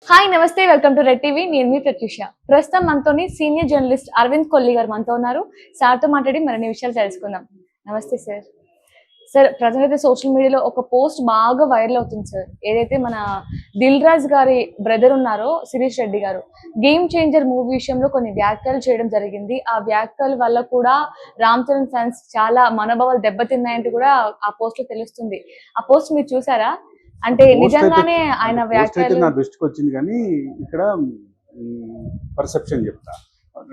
Hi నమస్తే welcome to red TV. నేను మీ ప్రత్యూష. ప్రస్తుతం మనతోని సీనియర్ జర్నలిస్ట్ అరవింద్ కొల్లి గారు మనతో ఉన్నారు. సార్తో మాట్లాడి మరిన్ని విషయాలు తెలుసుకుందాం. నమస్తే సార్. సార్ ప్రజెంట్ అయితే సోషల్ మీడియాలో ఒక పోస్ట్ బాగా వైరల్ అవుతుంది సార్. ఏదైతే మన దిల్ రాజు గారి బ్రదర్ ఉన్నారో శిరీష్ రెడ్డి గారు గేమ్ చేంజర్ మూవీ విషయంలో కొన్ని వ్యాఖ్యలు చేయడం జరిగింది. ఆ వ్యాఖ్యల వల్ల కూడా రామ్ చరణ్ ఫ్యాన్స్ చాలా మనోభావాలు దెబ్బతిన్నాయంటూ కూడా ఆ పోస్ట్ లో తెలుస్తుంది. ఆ పోస్ట్ మీరు చూసారా? అంటే నిజంగానే ఆయన వ్యాఖ్యలు నా దృష్టికి వచ్చింది, కానీ ఇక్కడ పర్సెప్షన్ చెప్తా,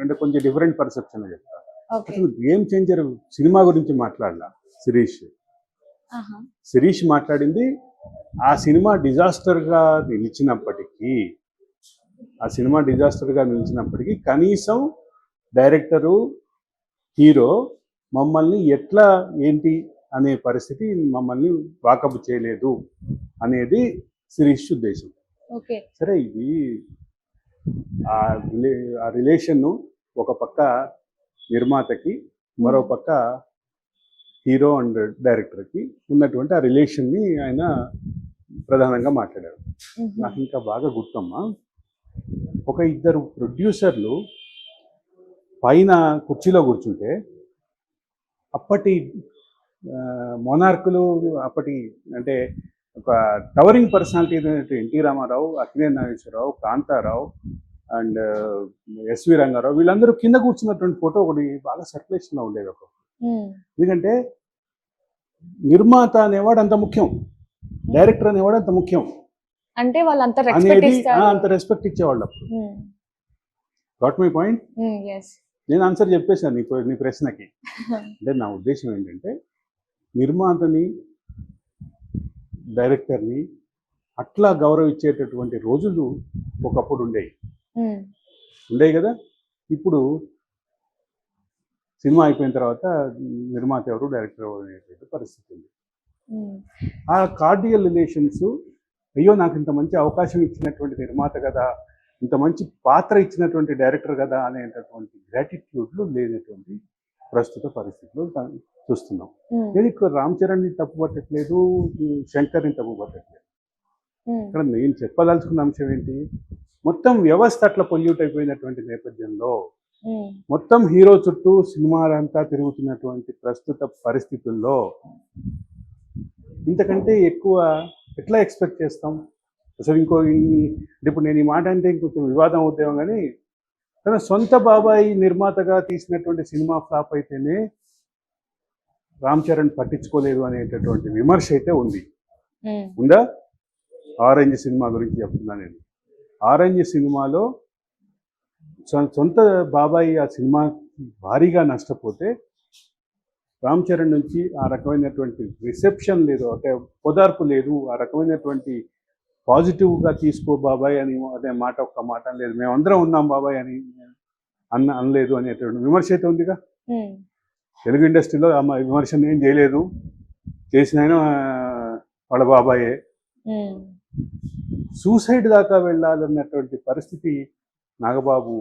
అంటే కొంచెం డిఫరెంట్ పర్సెప్షన్ చెప్తా. అసలు గేమ్ చేంజర్ సినిమా గురించి మాట్లాడలా శిరీష్ మాట్లాడింది ఆ సినిమా డిజాస్టర్గా నిలిచినప్పటికీ కనీసం డైరెక్టరు హీరో మమ్మల్ని ఎట్లా ఏంటి అనే పరిస్థితి మమ్మల్ని వాకప్ చేయలేదు అనేది శిరీష్ ఉద్దేశం. సరే, ఇది ఆ రిలేషన్ ఒక పక్క నిర్మాతకి, మరో పక్క హీరో అండ్ డైరెక్టర్కి ఉన్నటువంటి ఆ రిలేషన్ని ఆయన ప్రధానంగా మాట్లాడారు. నాకు ఇంకా బాగా గుర్తమ్మా, ఒక ఇద్దరు ప్రొడ్యూసర్లు పైన కుర్చీలో కూర్చుంటే అప్పటి మొనార్కులు, అప్పటి అంటే ఒక towering personality NT Rama Rao, Akkineni Nageswara Rao, Kanta Rao and SV Ranga Rao, వీళ్ళందరూ కింద కూర్చున్నటువంటి ఫోటో ఒకటి బాగా సర్క్యులేషన్లో ఉండేది. ఒక ఎందుకంటే నిర్మాత అనేవాడు అంత ముఖ్యం, డైరెక్టర్ అనేవాడు అంత ముఖ్యం అంటే అనేది అంత రెస్పెక్ట్ ఇచ్చేవాళ్ళు అప్పుడు. Got my point? నేను ఆన్సర్ చెప్పేశాను నీ ప్రశ్నకి. అంటే నా ఉద్దేశం ఏంటంటే, నిర్మాతని, డైరెక్టర్ని అట్లా గౌరవించేటటువంటి రోజులు ఒకప్పుడు ఉండేవి కదా. ఇప్పుడు సినిమా అయిపోయిన తర్వాత నిర్మాత ఎవరు, డైరెక్టర్ ఎవరు అనేటువంటి పరిస్థితి ఉంది. ఆ కార్డియల్ రిలేషన్స్, అయ్యో నాకు ఇంత మంచి అవకాశం ఇచ్చినటువంటి నిర్మాత కదా, ఇంత మంచి పాత్ర ఇచ్చినటువంటి డైరెక్టర్ కదా అనేటటువంటి గ్రాటిట్యూడ్లు లేనటువంటి ప్రస్తుత పరిస్థితులు చూస్తున్నాం. నేను రామ్ చరణ్ని తప్పు పట్టట్లేదు, శంకర్ని తప్పు పట్టట్లేదు. ఇక్కడ నేను చెప్పదలుచుకున్న అంశం ఏంటి, మొత్తం వ్యవస్థ అట్లా పొల్యూట్ అయిపోయినటువంటి నేపథ్యంలో, మొత్తం హీరో చుట్టూ సినిమాలంతా తిరుగుతున్నటువంటి ప్రస్తుత పరిస్థితుల్లో ఇంతకంటే ఎక్కువ ఎట్లా ఎక్స్పెక్ట్ చేస్తాం? అసలు ఇప్పుడు నేను ఈ మాట అంటే ఇంకొంచెం వివాదం అవుతాం, కానీ తన సొంత బాబాయి నిర్మాతగా తీసినటువంటి సినిమా ఫ్లాప్ అయితేనే రామ్ చరణ్ పట్టించుకోలేదు అనేటటువంటి విమర్శ అయితే ఉందా? ఆరెంజ్ సినిమా గురించి చెప్తున్నా నేను. ఆరెంజ్ సినిమాలో సొంత బాబాయి ఆ సినిమా భారీగా నష్టపోతే రామ్ చరణ్ నుంచి ఆ రకమైనటువంటి రిసెప్షన్ లేదు, అంటే ఓదార్పు లేదు, ఆ రకమైనటువంటి పాజిటివ్గా తీసుకో బాబాయ్ అని అదే మాట, ఒక్క మాట లేదు, మేమందరం ఉన్నాం బాబాయ్ అని అనలేదు అనేటువంటి విమర్శ అయితే ఉందిగా. తెలుగు ఇండస్ట్రీలో ఆ విమర్శను ఏం చేయలేదు, చేసిన ఆయన వాళ్ళ బాబాయే. సూసైడ్ దాకా వెళ్ళాలన్నటువంటి పరిస్థితి నాగబాబు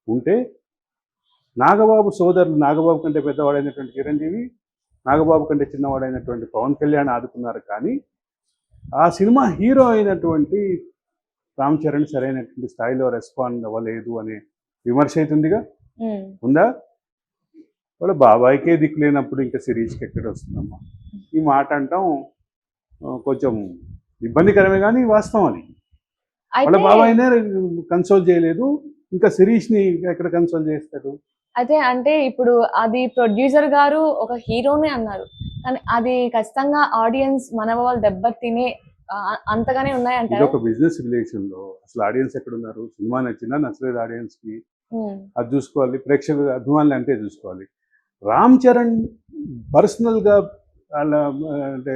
ఉంటే, నాగబాబు సోదరులు, నాగబాబు కంటే పెద్దవాడైనటువంటి చిరంజీవి, నాగబాబు కంటే చిన్నవాడైనటువంటి పవన్ కళ్యాణ్ ఆదుకున్నారు. కానీ ఆ సినిమా హీరో అయినటువంటి రామ్ చరణ్ సరైనటువంటి స్థాయిలో రెస్పాండ్ అవ్వలేదు అనే విమర్శ అవుతుందిగా. ఉందా? వాళ్ళ బాబాయికే దిక్కు లేనప్పుడు ఇంకా సిరీస్కి ఎక్కడ వస్తుందమ్మా? ఈ మాట అంటాం కొంచెం ఇబ్బందికరమే, కానీ వాస్తవం అది. వాళ్ళ బాబాయినే కన్సోల్ చేయలేదు, ఇంకా సిరీస్ని ఎక్కడ కన్సోల్ చేస్తాడు? అయితే అంటే ఇప్పుడు అది ప్రొడ్యూసర్ గారు ఒక హీరోనే అన్నారు, కానీ అది ఖచ్చితంగా ఆడియన్స్ మనోభావాలు దెబ్బతినే అంతగానే ఉన్నాయంటారు. ఒక బిజినెస్ రిలేషన్ లో అసలు ఆడియన్స్ ఎక్కడ ఉన్నారు? సినిమా నచ్చినా నచ్చలేదు ఆడియన్స్ కి, అది చూసుకోవాలి. ప్రేక్షకులు, అభిమానులు అంటే చూసుకోవాలి. రామ్ చరణ్ పర్సనల్గా వాళ్ళ అంటే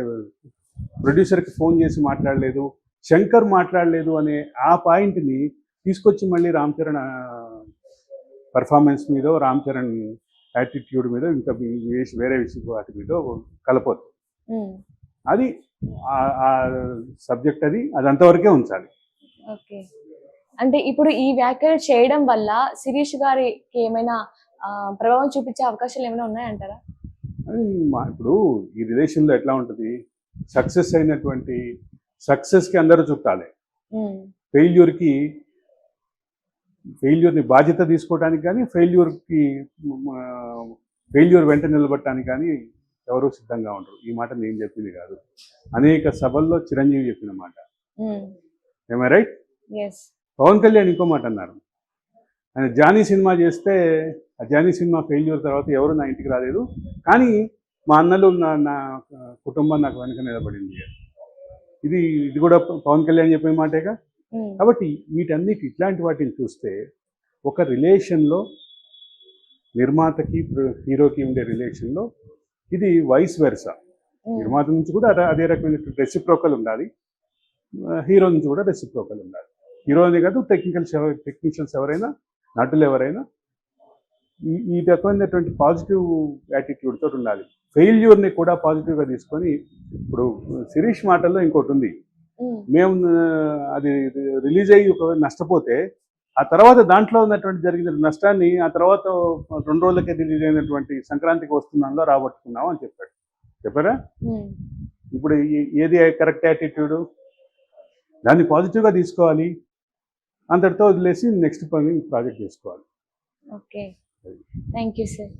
ప్రొడ్యూసర్కి ఫోన్ చేసి మాట్లాడలేదు, శంకర్ మాట్లాడలేదు అనే ఆ పాయింట్ని తీసుకొచ్చి మళ్ళీ రామ్ చరణ్ పర్ఫార్మెన్స్ మీద, రామ్ చరణ్ యాటిట్యూడ్ మీద, ఇంకా వేరే విషయం వాటి మీద కలపొద్దు. అది ఆ సబ్జెక్ట్, అది అంతవరకే ఉంచాలి. ఓకే. అంటే ఇప్పుడు ఈ వ్యాఖ్యలు చేయడం వల్ల శిరీష్ గారికి ఏమైనా ప్రభావం చూపించే అవకాశాలు ఏమైనా ఉన్నాయంటారా? ఇప్పుడు ఈ రిలేషన్లో ఎట్లా ఉంటుంది, సక్సెస్కి అందరూ చుట్టాలి. ఫెయిల్యూర్ని బాధ్యత తీసుకోవడానికి కానీ ఫెయిల్యూర్ వెంట నిలబడటానికి కానీ ఎవరూ సిద్ధంగా ఉండరు. ఈ మాట నేను చెప్పింది కాదు, అనేక సభల్లో చిరంజీవి చెప్పిన మాట. ఏమై రైట్? ఎస్. పవన్ కళ్యాణ్ ఇంకో మాట అన్నారు, ఆయన జానీ సినిమా చేస్తే ఆ జానీ సినిమా ఫెయిల్యూర్ తర్వాత ఎవరు నా ఇంటికి రాలేదు, కానీ మా అన్నలు నా కుటుంబం నాకు వెనక నిలబడింది. ఇది కూడా పవన్ కళ్యాణ్ చెప్పిన మాటేగా. కాబట్టి వీటన్నిటి ఇట్లాంటి వాటిని చూస్తే ఒక రిలేషన్లో నిర్మాతకి హీరోకి ఉండే రిలేషన్లో ఇది వైస్ వెర్సా. నిర్మాత నుంచి కూడా అదే రకమైన రెసిప్రోకల్ ఉండాలి, హీరో నుంచి కూడా రెసిప్రోకల్ ఉండాలి. హీరోనే కాదు, టెక్నీషియన్స్ ఎవరైనా, నటులు ఎవరైనా ఈ రకమైనటువంటి పాజిటివ్ యాటిట్యూడ్ తోటి ఉండాలి. ఫెయిల్యూర్ని కూడా పాజిటివ్గా తీసుకొని, ఇప్పుడు శిరీష్ మాటల్లో ఇంకోటి ఉంది, మేము అది రిలీజ్ అయ్యి ఒక నష్టపోతే ఆ తర్వాత దాంట్లో ఉన్నటువంటి జరిగిన నష్టాన్ని ఆ తర్వాత 2 రోజులకే రిలీజ్ అయినటువంటి సంక్రాంతికి వస్తుందో రాబట్టుకున్నాం అని చెప్పారా? ఇప్పుడు ఏది కరెక్ట్ యాటిట్యూడ్? దాన్ని పాజిటివ్గా తీసుకోవాలి, అంతటితో వదిలేసి నెక్స్ట్ పని ప్రాజెక్ట్ చేసుకోవాలి. Okay, thank you sir.